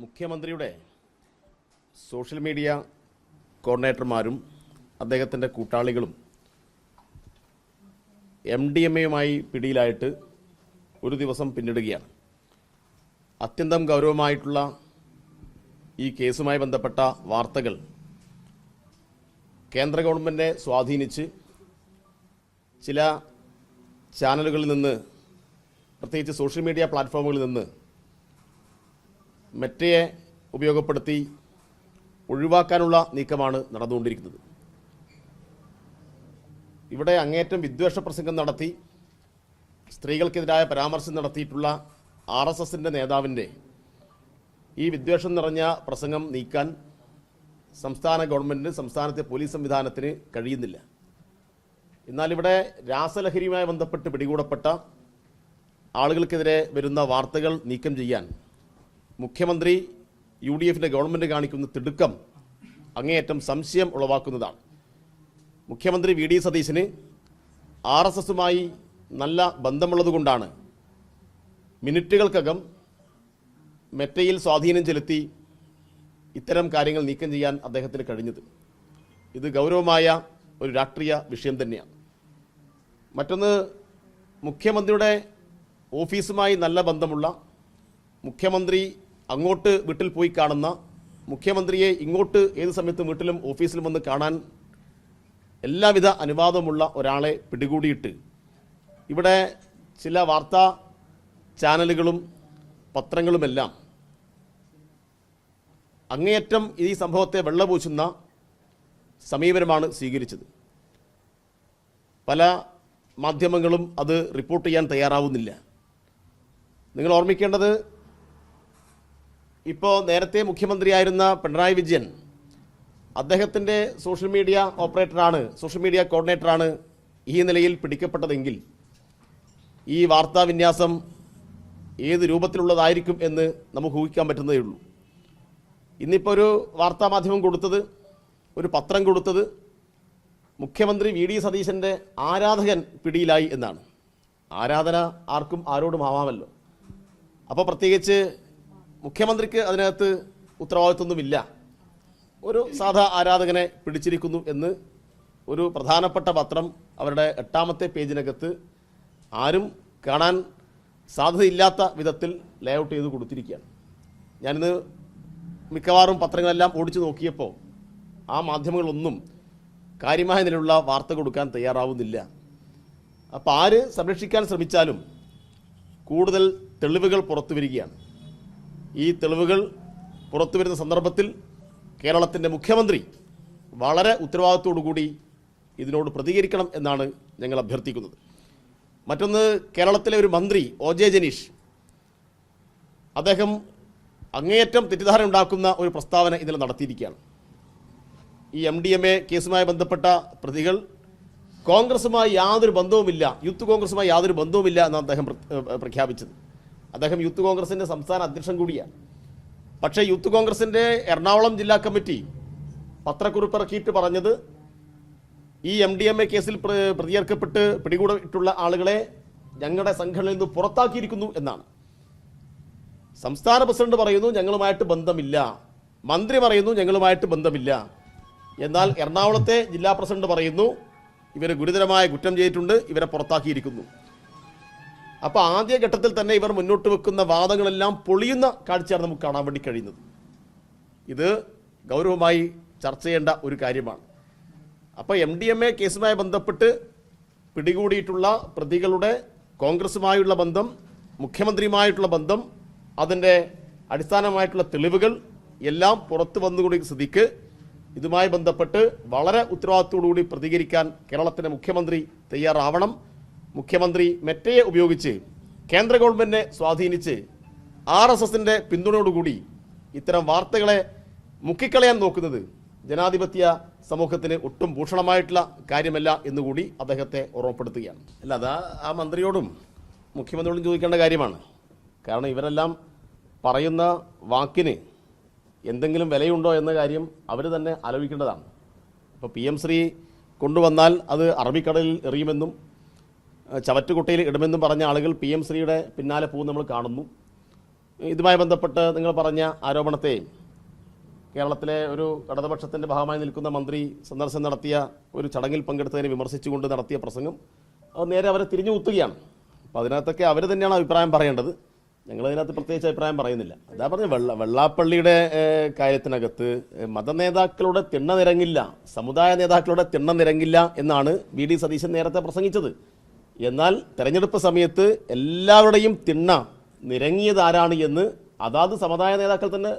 മുഖ്യമന്ത്രിയുടെ social media കോർഡിനേറ്റർമാരും അദ്ദേഹത്തിൻ്റെ കൂട്ടാളികളും MDMA പിടിയിലായിട്ട് ഒരു ദിവസം പിന്നിടുകയാണ്. അത്യന്തം ഗൗരവമായിട്ടുള്ള ഈ കേസുമായി ബന്ധപ്പെട്ട വാർത്തകൾ കേന്ദ്ര ഗവൺമെൻറ്റിനെ സ്വാധീനിച്ച് ചില ചാനലുകളിൽ നിന്ന്, പ്രത്യേകിച്ച് സോഷ്യൽ മീഡിയ പ്ലാറ്റ്ഫോമുകളിൽ നിന്ന് മെറ്റയെ ഉപയോഗപ്പെടുത്തി ഒഴിവാക്കാനുള്ള നീക്കമാണ് നടന്നുകൊണ്ടിരിക്കുന്നത്. ഇവിടെ അങ്ങേയറ്റം വിദ്വേഷ പ്രസംഗം നടത്തി സ്ത്രീകൾക്കെതിരായ പരാമർശം നടത്തിയിട്ടുള്ള RSSൻ്റെ നേതാവിൻ്റെ ഈ വിദ്വേഷം നിറഞ്ഞ പ്രസംഗം നീക്കാൻ സംസ്ഥാന ഗവൺമെൻറ്റിന്, സംസ്ഥാനത്തെ പോലീസ് സംവിധാനത്തിന് കഴിയുന്നില്ല. എന്നാൽ ഇവിടെ രാസലഹരിയുമായി ബന്ധപ്പെട്ട് പിടികൂടപ്പെട്ട ആളുകൾക്കെതിരെ വരുന്ന വാർത്തകൾ നീക്കം ചെയ്യാൻ മുഖ്യമന്ത്രി UDFൻ്റെ ഗവൺമെൻറ് കാണിക്കുന്ന തിടുക്കം അങ്ങേയറ്റം സംശയം ഉളവാക്കുന്നതാണ്. മുഖ്യമന്ത്രി VD സതീശന് RSSുമായി നല്ല ബന്ധമുള്ളതുകൊണ്ടാണ് മിനിറ്റുകൾക്കകം മെറ്റയിൽ സ്വാധീനം ചെലുത്തി ഇത്തരം കാര്യങ്ങൾ നീക്കം ചെയ്യാൻ അദ്ദേഹത്തിന് കഴിഞ്ഞത്. ഇത് ഗൗരവമായ ഒരു രാഷ്ട്രീയ വിഷയം തന്നെയാണ്. മറ്റൊന്ന്, മുഖ്യമന്ത്രിയുടെ ഓഫീസുമായി നല്ല ബന്ധമുള്ള, മുഖ്യമന്ത്രി അങ്ങോട്ട് വീട്ടിൽ പോയി കാണുന്ന, മുഖ്യമന്ത്രിയെ ഇങ്ങോട്ട് ഏത് സമയത്തും വീട്ടിലും ഓഫീസിലും വന്ന് കാണാൻ എല്ലാവിധ അനുവാദമുള്ള ഒരാളെ പിടികൂടിയിട്ട് ഇവിടെ ചില വാർത്താ ചാനലുകളും പത്രങ്ങളുമെല്ലാം അങ്ങേയറ്റം ഈ സംഭവത്തെ വെള്ളപൂശുന്ന സമീപനമാണ് സ്വീകരിച്ചത്. പല മാധ്യമങ്ങളും അത് റിപ്പോർട്ട് ചെയ്യാൻ തയ്യാറാവുന്നില്ല. നിങ്ങൾ ഓർമ്മിക്കേണ്ടത്, ഇപ്പോൾ നേരത്തെ മുഖ്യമന്ത്രിയായിരുന്ന പിണറായി വിജയൻ അദ്ദേഹത്തിൻ്റെ സോഷ്യൽ മീഡിയ ഓപ്പറേറ്ററാണ്, സോഷ്യൽ മീഡിയ കോർഡിനേറ്ററാണ് ഈ നിലയിൽ പിടിക്കപ്പെട്ടതെങ്കിൽ ഈ വാർത്താവിന്യാസം ഏത് രൂപത്തിലുള്ളതായിരിക്കും എന്ന് നമുക്ക് ഊഹിക്കാൻ പറ്റുന്നതേ ഉള്ളൂ. ഇന്നിപ്പോൾ ഒരു വാർത്താമാധ്യമം കൊടുത്തത്, ഒരു പത്രം കൊടുത്തത്, മുഖ്യമന്ത്രി VD സതീശൻ്റെ ആരാധകൻ പിടിയിലായി എന്നാണ്. ആരാധന ആർക്കും ആരോടും ആവാമല്ലോ. അപ്പോൾ പ്രത്യേകിച്ച് മുഖ്യമന്ത്രിക്ക് അതിനകത്ത് ഉത്തരവാദിത്വമൊന്നുമില്ല, ഒരു സാധാ ആരാധകനെ പിടിച്ചിരിക്കുന്നു എന്ന് ഒരു പ്രധാനപ്പെട്ട പത്രം അവരുടെ 8ാമത്തെ പേജിനകത്ത് ആരും കാണാൻ സാധ്യതയില്ലാത്ത വിധത്തിൽ ലേഔട്ട് ചെയ്ത് കൊടുത്തിരിക്കുകയാണ്. ഞാനിന്ന് മിക്കവാറും പത്രങ്ങളെല്ലാം ഓടിച്ചു നോക്കിയപ്പോൾ ആ മാധ്യമങ്ങളൊന്നും കാര്യമായ നിലയിലുള്ള വാർത്ത കൊടുക്കാൻ തയ്യാറാവുന്നില്ല. അപ്പോൾ ആര് സംരക്ഷിക്കാൻ ശ്രമിച്ചാലും കൂടുതൽ തെളിവുകൾ പുറത്തു വരികയാണ്. ഈ തെളിവുകൾ പുറത്തു വരുന്ന സന്ദർഭത്തിൽ കേരളത്തിൻ്റെ മുഖ്യമന്ത്രി വളരെ ഉത്തരവാദിത്തോടുകൂടി ഇതിനോട് പ്രതികരിക്കണം എന്നാണ് ഞങ്ങൾ അഭ്യർത്ഥിക്കുന്നത്. മറ്റൊന്ന്, കേരളത്തിലെ ഒരു മന്ത്രി OJ ജനീഷ്, അദ്ദേഹം അങ്ങേയറ്റം തെറ്റിദ്ധാരണ ഉണ്ടാക്കുന്ന ഒരു പ്രസ്താവന ഇന്നലെ നടത്തിയിരിക്കുകയാണ്. ഈ MDMA കേസുമായി ബന്ധപ്പെട്ട പ്രതികൾ കോൺഗ്രസുമായി യാതൊരു ബന്ധവുമില്ല, യൂത്ത് കോൺഗ്രസുമായി യാതൊരു ബന്ധവുമില്ല എന്നാണ് അദ്ദേഹം പ്രഖ്യാപിച്ചത്. അദ്ദേഹം യൂത്ത് കോൺഗ്രസിൻ്റെ സംസ്ഥാന അധ്യക്ഷൻ കൂടിയാണ്. പക്ഷേ യൂത്ത് കോൺഗ്രസിൻ്റെ എറണാകുളം ജില്ലാ കമ്മിറ്റി പത്രക്കുറിപ്പിറക്കിയിട്ട് പറഞ്ഞത് ഈ MDMA കേസിൽ പ്രതിയേർക്കപ്പെട്ട് പിടികൂടിയിട്ടുള്ള ആളുകളെ ഞങ്ങളുടെ സംഘടനയിൽ നിന്ന് പുറത്താക്കിയിരിക്കുന്നു എന്നാണ്. സംസ്ഥാന പ്രസിഡന്റ് പറയുന്നു ഞങ്ങളുമായിട്ട് ബന്ധമില്ല, മന്ത്രി പറയുന്നു ഞങ്ങളുമായിട്ട് ബന്ധമില്ല. എന്നാൽ എറണാകുളത്തെ ജില്ലാ പ്രസിഡന്റ് പറയുന്നു ഇവർ ഗുരുതരമായ കുറ്റം ചെയ്തിട്ടുണ്ട്, ഇവരെ പുറത്താക്കിയിരിക്കുന്നു. അപ്പോൾ ആദ്യഘട്ടത്തിൽ തന്നെ ഇവർ മുന്നോട്ട് വെക്കുന്ന വാദങ്ങളെല്ലാം പൊളിയുന്ന കാഴ്ചയാണ് നമുക്ക് കാണാൻ വേണ്ടി കഴിയുന്നത്. ഇത് ഗൗരവമായി ചർച്ച ചെയ്യേണ്ട ഒരു കാര്യമാണ്. അപ്പോൾ MDMA കേസുമായി ബന്ധപ്പെട്ട് പിടികൂടിയിട്ടുള്ള പ്രതികളുടെ കോൺഗ്രസുമായുള്ള ബന്ധം, മുഖ്യമന്ത്രിയുമായിട്ടുള്ള ബന്ധം, അതിൻ്റെ അടിസ്ഥാനമായിട്ടുള്ള തെളിവുകൾ എല്ലാം പുറത്തു വന്നുകൂടി സ്ഥിതിക്ക് ഇതുമായി ബന്ധപ്പെട്ട് വളരെ ഉത്തരവാദിത്തോടുകൂടി പ്രതികരിക്കാൻ കേരളത്തിൻ്റെ മുഖ്യമന്ത്രി തയ്യാറാവണം. മുഖ്യമന്ത്രി മെറ്റയെ ഉപയോഗിച്ച് കേന്ദ്ര ഗവൺമെൻറ്റിനെ സ്വാധീനിച്ച് RSSൻ്റെ പിന്തുണയോടുകൂടി ഇത്തരം വാർത്തകളെ മുക്കിക്കളയാൻ നോക്കുന്നത് ജനാധിപത്യ സമൂഹത്തിന് ഒട്ടും ഭൂഷണമായിട്ടുള്ള കാര്യമല്ല എന്നുകൂടി അദ്ദേഹത്തെ ഓർമ്മപ്പെടുത്തുകയാണ്. അല്ല, അത് ആ മന്ത്രിയോടും മുഖ്യമന്ത്രിയോടും ചോദിക്കേണ്ട കാര്യമാണ്. കാരണം ഇവരെല്ലാം പറയുന്ന വാക്കിന് എന്തെങ്കിലും വിലയുണ്ടോ എന്ന കാര്യം അവർ തന്നെ ആലോചിക്കേണ്ടതാണ്. ഇപ്പോൾ PM ശ്രീ കൊണ്ടുവന്നാൽ അത് അറബിക്കടലിൽ എറിയുമെന്നും ചവറ്റുകുട്ടയിൽ ഇടുമെന്നും പറഞ്ഞ ആളുകൾ PM ശ്രീയുടെ പിന്നാലെ പോകും നമ്മൾ കാണുന്നു. ഇതുമായി ബന്ധപ്പെട്ട് നിങ്ങൾ പറഞ്ഞ ആരോപണത്തെ കേരളത്തിലെ ഒരു ഇടതുപക്ഷത്തിൻ്റെ ഭാഗമായി നിൽക്കുന്ന മന്ത്രി സന്ദർശനം നടത്തിയ ഒരു ചടങ്ങിൽ പങ്കെടുത്തതിനെ വിമർശിച്ചുകൊണ്ട് നടത്തിയ പ്രസംഗം അത് നേരെ അവരെ തിരിഞ്ഞു കുത്തുകയാണ്. അപ്പോൾ അതിനകത്തൊക്കെ അവർ തന്നെയാണ് അഭിപ്രായം പറയേണ്ടത്. ഞങ്ങളതിനകത്ത് പ്രത്യേകിച്ച് അഭിപ്രായം പറയുന്നില്ല. അതാ പറഞ്ഞ വെള്ളാപ്പള്ളിയുടെ കാര്യത്തിനകത്ത് മതനേതാക്കളുടെ തിണ്ണ നിരങ്ങില്ല, സമുദായ നേതാക്കളുടെ തിണ്ണ നിരങ്ങില്ല എന്നാണ് വി ഡി സതീശൻ നേരത്തെ പ്രസംഗിച്ചത്. എന്നാൽ തെരഞ്ഞെടുപ്പ് സമയത്ത് എല്ലാവരുടെയും തിണ്ണ നിരങ്ങിയത് ആരാണ് എന്ന് അതാത് സമുദായ നേതാക്കൾ തന്നെ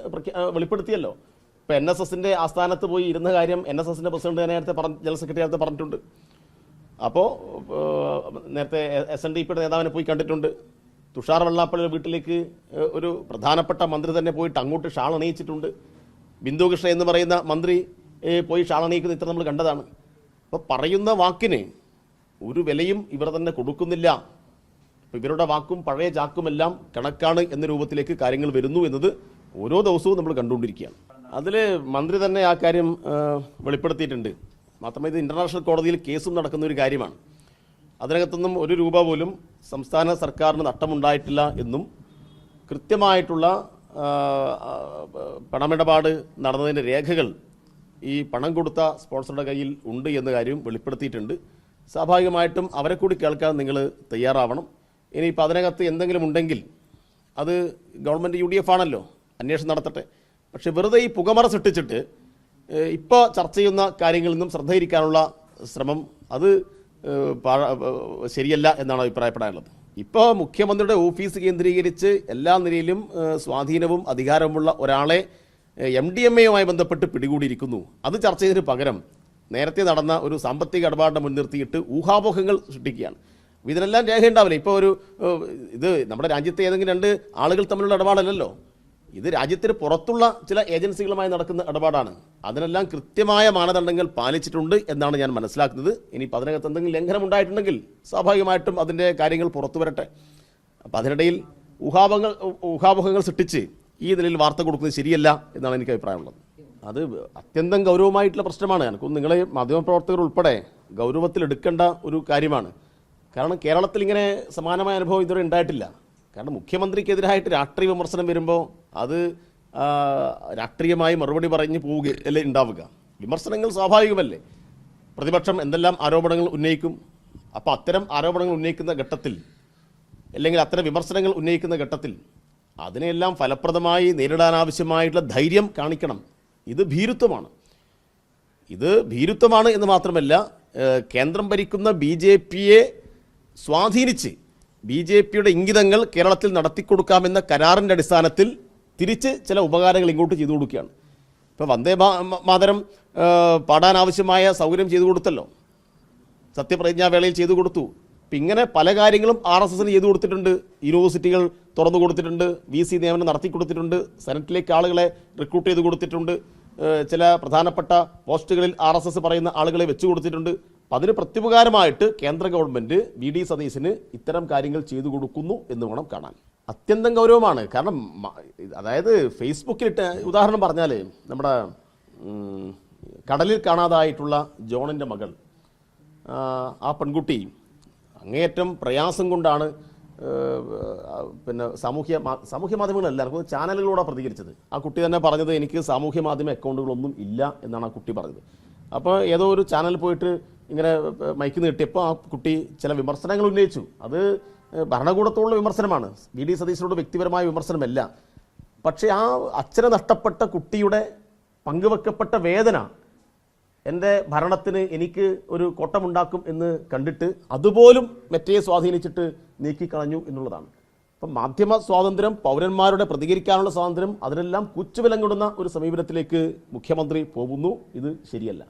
വെളിപ്പെടുത്തിയല്ലോ. ഇപ്പോൾ NSSൻ്റെ ആസ്ഥാനത്ത് പോയി ഇരുന്ന കാര്യം NSSൻ്റെ പ്രസിഡന്റ് നേരത്തെ ജനറൽ സെക്രട്ടറി നേരത്തെ പറഞ്ഞിട്ടുണ്ട്. അപ്പോൾ നേരത്തെ SNDPയുടെ നേതാവിനെ പോയി കണ്ടിട്ടുണ്ട്. തുഷാർ വെള്ളാപ്പള്ളിയുടെ വീട്ടിലേക്ക് ഒരു പ്രധാനപ്പെട്ട മന്ത്രി തന്നെ പോയിട്ട് അങ്ങോട്ട് ഷാൾ അണിയിച്ചിട്ടുണ്ട്. ബിന്ദു കൃഷ്ണ എന്ന് പറയുന്ന മന്ത്രി പോയി ഷാൾ അണിയിക്കുന്ന ഇത്ര നമ്മൾ കണ്ടതാണ്. അപ്പോൾ പറയുന്ന വാക്കിന് ഒരു വിലയും ഇവർ തന്നെ കൊടുക്കുന്നില്ല. ഇവരുടെ വാക്കും പഴയ ചാക്കുമെല്ലാം കണക്കാണ് എന്ന രൂപത്തിലേക്ക് കാര്യങ്ങൾ വരുന്നു എന്നത് ഓരോ ദിവസവും നമ്മൾ കണ്ടുകൊണ്ടിരിക്കുകയാണ്. അതിൽ മന്ത്രി തന്നെ ആ കാര്യം വെളിപ്പെടുത്തിയിട്ടുണ്ട്. മാത്രമേ ഇത് ഇൻ്റർനാഷണൽ കോടതിയിൽ കേസും നടക്കുന്ന ഒരു കാര്യമാണ്. അതിനകത്തൊന്നും ഒരു രൂപ പോലും സംസ്ഥാന സർക്കാരിന് നഷ്ടമുണ്ടായിട്ടില്ല എന്നും കൃത്യമായിട്ടുള്ള പണമിടപാട് നടന്നതിൻ്റെ രേഖകൾ ഈ പണം കൊടുത്ത സ്പോൺസറുടെ കയ്യിൽ ഉണ്ട് എന്ന കാര്യം വെളിപ്പെടുത്തിയിട്ടുണ്ട്. സ്വാഭാവികമായിട്ടും അവരെ കൂടി കേൾക്കാൻ നിങ്ങൾ തയ്യാറാവണം. ഇനിയിപ്പോൾ അതിനകത്ത് എന്തെങ്കിലും ഉണ്ടെങ്കിൽ അത് ഗവൺമെൻറ് UDF ആണല്ലോ, അന്വേഷണം നടത്തട്ടെ. പക്ഷെ വെറുതെ ഈ പുകമറ സൃഷ്ടിച്ചിട്ട് ഇപ്പോൾ ചർച്ച ചെയ്യുന്ന കാര്യങ്ങളിൽ നിന്നും ശ്രദ്ധയിരിക്കാനുള്ള ശ്രമം അത് ശരിയല്ല എന്നാണ് അഭിപ്രായപ്പെടാനുള്ളത്. ഇപ്പോൾ മുഖ്യമന്ത്രിയുടെ ഓഫീസ് കേന്ദ്രീകരിച്ച് എല്ലാ നിലയിലും സ്വാധീനവും അധികാരവുമുള്ള ഒരാളെ MDMAയുമായി ബന്ധപ്പെട്ട് പിടികൂടിയിരിക്കുന്നു. അത് ചർച്ച ചെയ്തതിന് പകരം നേരത്തെ നടന്ന ഒരു സാമ്പത്തിക ഇടപാടിനെ മുൻനിർത്തിയിട്ട് ഊഹാപോഹങ്ങൾ സൃഷ്ടിക്കുകയാണ്. ഇതിനെല്ലാം രേഖയുണ്ടാവില്ല. ഇപ്പോൾ ഇത് നമ്മുടെ രാജ്യത്തെ ഏതെങ്കിലും രണ്ട് ആളുകൾ തമ്മിലുള്ള ഇടപാടല്ലല്ലോ, ഇത് രാജ്യത്തിന് പുറത്തുള്ള ചില ഏജൻസികളുമായി നടക്കുന്ന ഇടപാടാണ്. അതിനെല്ലാം കൃത്യമായ മാനദണ്ഡങ്ങൾ പാലിച്ചിട്ടുണ്ട് എന്നാണ് ഞാൻ മനസ്സിലാക്കുന്നത്. ഇനിയിപ്പോൾ അതിനകത്ത് എന്തെങ്കിലും ലംഘനം ഉണ്ടായിട്ടുണ്ടെങ്കിൽ സ്വാഭാവികമായിട്ടും അതിൻ്റെ കാര്യങ്ങൾ പുറത്തു വരട്ടെ. അപ്പോൾ അതിനിടയിൽ ഊഹാപോഹങ്ങൾ സൃഷ്ടിച്ച് ഈ നിലയിൽ വാർത്ത കൊടുക്കുന്നത് ശരിയല്ല എന്നാണ് എനിക്ക് അഭിപ്രായമുള്ളത്. അത് അത്യന്തം ഗൗരവമായിട്ടുള്ള പ്രശ്നമാണ്. എനിക്കൊന്ന് നിങ്ങളെ മാധ്യമപ്രവർത്തകർ ഉൾപ്പെടെ ഗൗരവത്തിലെടുക്കേണ്ട ഒരു കാര്യമാണ്. കാരണം കേരളത്തിൽ ഇങ്ങനെ സമാനമായ അനുഭവം ഇതുവരെ ഉണ്ടായിട്ടില്ല. കാരണം മുഖ്യമന്ത്രിക്കെതിരായിട്ട് രാഷ്ട്രീയ വിമർശനം വരുമ്പോൾ അത് രാഷ്ട്രീയമായി മറുപടി പറഞ്ഞ് പോവുകയല്ലേ ഉണ്ടാവുക. വിമർശനങ്ങൾ സ്വാഭാവികമല്ലേ. പ്രതിപക്ഷം എന്തെല്ലാം ആരോപണങ്ങൾ ഉന്നയിക്കും. അപ്പോൾ അത്തരം ആരോപണങ്ങൾ ഉന്നയിക്കുന്ന ഘട്ടത്തിൽ അല്ലെങ്കിൽ അത്തരം വിമർശനങ്ങൾ ഉന്നയിക്കുന്ന ഘട്ടത്തിൽ അതിനെല്ലാം ഫലപ്രദമായി നേരിടാനാവശ്യമായിട്ടുള്ള ധൈര്യം കാണിക്കണം. ഇത് ഭീരുത്വമാണ് എന്ന് മാത്രമല്ല, കേന്ദ്രം ഭരിക്കുന്ന BJPയെ സ്വാധീനിച്ച് BJPയുടെ ഇംഗിതങ്ങൾ കേരളത്തിൽ നടത്തിക്കൊടുക്കാമെന്ന കരാറിൻ്റെ അടിസ്ഥാനത്തിൽ തിരിച്ച് ചില ഉപകാരങ്ങൾ ഇങ്ങോട്ട് ചെയ്തു കൊടുക്കുകയാണ്. ഇപ്പോൾ വന്ദേ മാതരം പാടാനാവശ്യമായ സൗകര്യം ചെയ്തു കൊടുത്തല്ലോ, സത്യപ്രതിജ്ഞാവേളയിൽ ചെയ്തു കൊടുത്തു. ഇപ്പം ഇങ്ങനെ പല കാര്യങ്ങളും RSSന് ചെയ്തു കൊടുത്തിട്ടുണ്ട്. യൂണിവേഴ്സിറ്റികൾ തുറന്നു കൊടുത്തിട്ടുണ്ട്, VC നിയമനം നടത്തി കൊടുത്തിട്ടുണ്ട്, സെനറ്റിലേക്ക് ആളുകളെ റിക്രൂട്ട് ചെയ്ത് കൊടുത്തിട്ടുണ്ട്, ചില പ്രധാനപ്പെട്ട പോസ്റ്റുകളിൽ RSS പറയുന്ന ആളുകളെ വെച്ചു കൊടുത്തിട്ടുണ്ട്. അപ്പം അതിന് പ്രത്യുപകാരമായിട്ട് കേന്ദ്ര ഗവൺമെൻറ് VD സതീശന് ഇത്തരം കാര്യങ്ങൾ ചെയ്തു കൊടുക്കുന്നു എന്ന് വേണം കാണാൻ. അത്യന്തം ഗൗരവമാണ്. കാരണം അതായത് ഫേസ്ബുക്കിലിട്ട് ഉദാഹരണം പറഞ്ഞാൽ നമ്മുടെ കടലിൽ കാണാതായിട്ടുള്ള ജോണിൻ്റെ മകൾ, ആ പെൺകുട്ടി അങ്ങേയറ്റം പ്രയാസം കൊണ്ടാണ് പിന്നെ സാമൂഹ്യ മാധ്യമങ്ങളല്ല ചാനലുകളോടെ പ്രതികരിച്ചത്. ആ കുട്ടി തന്നെ പറഞ്ഞത് എനിക്ക് സാമൂഹ്യ മാധ്യമ അക്കൗണ്ടുകളൊന്നും ഇല്ല എന്നാണ് ആ കുട്ടി പറഞ്ഞത്. അപ്പോൾ ഏതോ ഒരു ചാനൽ പോയിട്ട് ഇങ്ങനെ മൈക്ക് നീട്ടിയപ്പോൾ ആ കുട്ടി ചില വിമർശനങ്ങൾ ഉന്നയിച്ചു. അത് ഭരണകൂടത്തോടുള്ള വിമർശനമാണ്, VD സതീശനോട് വ്യക്തിപരമായ വിമർശനമല്ല. പക്ഷേ ആ അച്ഛനെ നഷ്ടപ്പെട്ട കുട്ടിയുടെ പങ്കുവെക്കപ്പെട്ട വേദന എൻ്റെ ഭരണത്തിന് എനിക്ക് ഒരു കോട്ടമുണ്ടാക്കും എന്ന് കണ്ടിട്ട് അതുപോലും മെറ്റയെ സ്വാധീനിച്ചിട്ട് നീക്കിക്കളഞ്ഞു എന്നുള്ളതാണ്. അപ്പം മാധ്യമ സ്വാതന്ത്ര്യം, പൗരന്മാരുടെ പ്രതികരിക്കാനുള്ള സ്വാതന്ത്ര്യം, അതിനെല്ലാം കുച്ചുവിലങ്ങിടുന്ന ഒരു സമീപനത്തിലേക്ക് മുഖ്യമന്ത്രി പോകുന്നു. ഇത് ശരിയല്ല.